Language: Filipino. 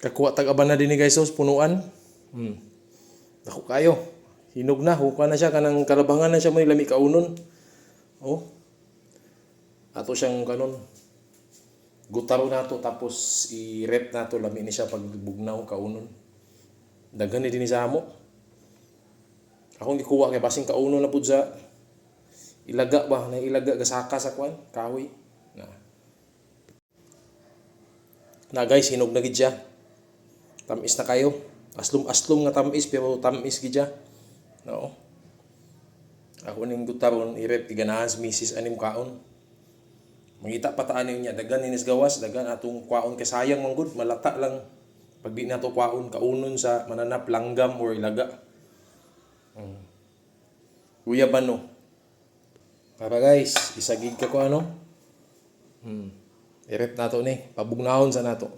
Kakuha tag-aban na din ni guys, punuan. Dako kayo. Hinog na, huka na siya kanang kalabangan na siya may lami kaunon. Oh. Ato siyang kanon. Gutaro nato tapos i-rep nato lami ni siya pag bugnaw kaunon. Daghan ni din sa amo. Akong gikuha kay basing kaunon na pud sa ilaga ba, na ilaga gasaka sa kwan, kahoy. Na guys, hinog na gid siya. Tamis na kayo. Aslom-aslom nga tamis pero tamis gid siya. No. Ako ning gutaron i-rep ganahan sa misis anim kaon. Mangita pa taan niya daghan inis gawas, daghan atong kwaon kay sayang man gud, malata lang pag di nato kwaon kaunon sa mananap langgam or ilaga. Kuya bano. Para guys, isagig ka ko ano. I-rep nato ni, pabugnahon sa nato.